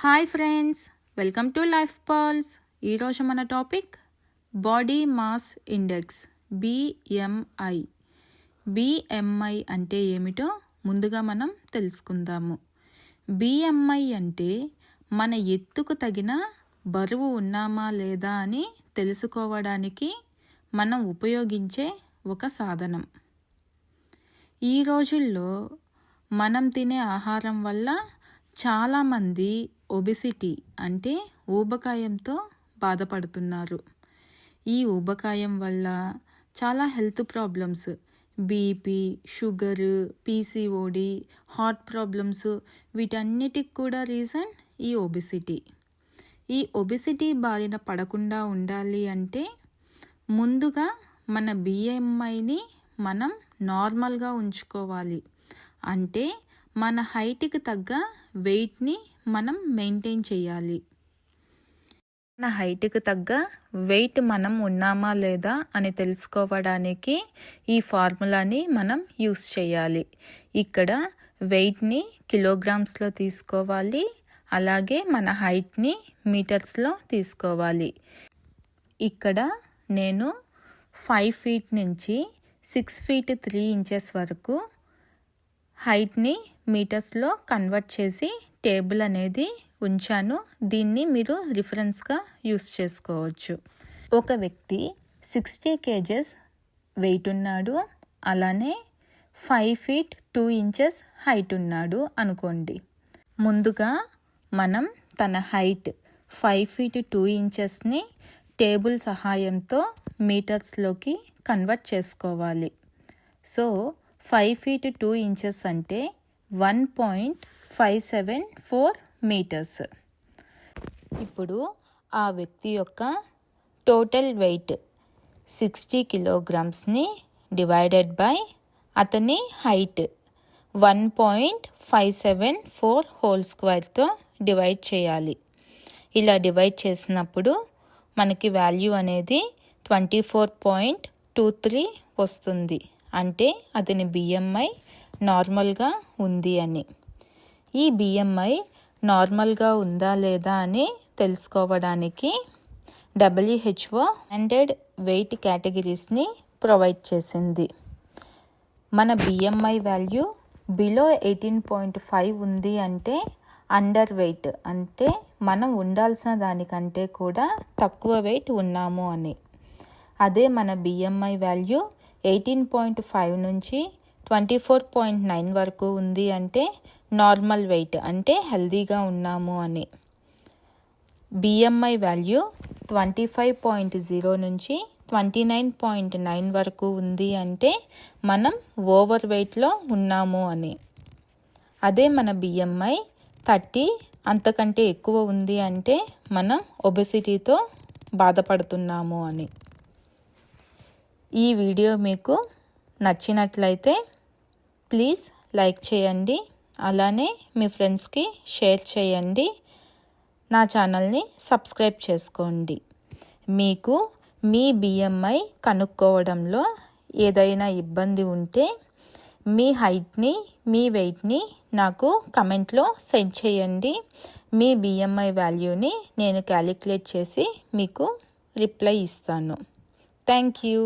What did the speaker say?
Hi friends, welcome to life pearls. ఈరోజు మన topic body mass index BMI. BMI అంటే ఏమిటో ముందుగా మనం తెలుసుకుందాము. BMI అంటే మన ఎత్తుకు తగిన బరువు ఉన్నామా లేదా అని తెలుసుకోవడానికి మనం ఉపయోగించే ఒక సాధనం. ఈ రోజుల్లో మనం తినే ఆహారం వల్ల చాలామంది ఒబిసిటీ అంటే ఊబకాయంతో బాధపడుతున్నారు. ఈ ఊబకాయం వల్ల చాలా health problems, BP, sugar, PCOD, heart problems, వీటన్నిటికి కూడా రీజన్ ఈ ఒబిసిటీ. ఈ ఒబిసిటీ బారిన పడకుండా ఉండాలి అంటే ముందుగా మన BMIని మనం నార్మల్గా ఉంచుకోవాలి. అంటే మన హైట్కి తగ్గ వెయిట్ని మనం మెయింటైన్ చేయాలి. మన హైట్కి తగ్గ వెయిట్ మనం ఉన్నామా లేదా అని తెలుసుకోవడానికి ఈ ఫార్ములాని మనం యూస్ చేయాలి. ఇక్కడ వెయిట్ని కిలోగ్రామ్స్లో తీసుకోవాలి, అలాగే మన హైట్ని మీటర్స్లో తీసుకోవాలి. ఇక్కడ నేను 5 feet నుంచి 6 feet 3 inches వరకు హైట్ని మీటర్స్లో కన్వర్ట్ చేసి టేబుల్ అనేది ఉంచాను. దీన్ని మీరు రిఫరెన్స్గా యూస్ చేసుకోవచ్చు. ఒక వ్యక్తి 60 kgs వెయిట్ ఉన్నాడు, అలానే 5 feet 2 inches హైట్ ఉన్నాడు అనుకోండి. ముందుగా మనం తన హైట్ 5 feet 2 inchesని టేబుల్ సహాయంతో మీటర్స్లోకి కన్వర్ట్ చేసుకోవాలి. సో 5 feet 2 inches అంటే 1.574 meters. ఇప్పుడు ఆ వ్యక్తి యొక్క total weight 60 kilograms divided by అతని హైట్ 1.574 హోల్ స్క్వేర్తో డివైడ్ చేయాలి. ఇలా డివైడ్ చేసినప్పుడు మనకి వాల్యూ అనేది 24.23 వస్తుంది. అంటే అతని BMI నార్మల్గా ఉంది అని. ఈ BMI నార్మల్గా ఉందా లేదా అని తెలుసుకోవడానికి WHO స్టాండర్డ్ వెయిట్ కేటగిరీస్ని ప్రొవైడ్ చేసింది. మన BMI వాల్యూ బిలో 18.5 ఉంది అంటే అండర్ వెయిట్, అంటే మనం ఉండాల్సిన దానికంటే కూడా తక్కువ వెయిట్ ఉన్నాము అని. అదే మన BMI వాల్యూ 18.5 నుంచి 24.9 వరకు ఉంది అంటే నార్మల్ వెయిట్, అంటే హెల్దీగా ఉన్నాము అని. BMI వాల్యూ 25.0 నుంచి 29.9 వరకు ఉంది అంటే మనం ఓవర్ వెయిట్లో ఉన్నాము అని. అదే మన BMI 30 అంతకంటే ఎక్కువ ఉంది అంటే మనం ఒబెసిటీతో బాధపడుతున్నాము అని. ఈ వీడియో మీకు నచ్చినట్లయితే ప్లీజ్ లైక్ చేయండి, అలానే మీ ఫ్రెండ్స్కి షేర్ చేయండి. నా ఛానల్ని సబ్స్క్రైబ్ చేసుకోండి. మీకు మీ BMI కనుక్కోవడంలో ఏదైనా ఇబ్బంది ఉంటే మీ హైట్ని, మీ వెయిట్ని నాకు కమెంట్లో సెండ్ చేయండి. మీ BMI వాల్యూని నేను క్యాలిక్యులేట్ చేసి మీకు రిప్లై ఇస్తాను. Thank you.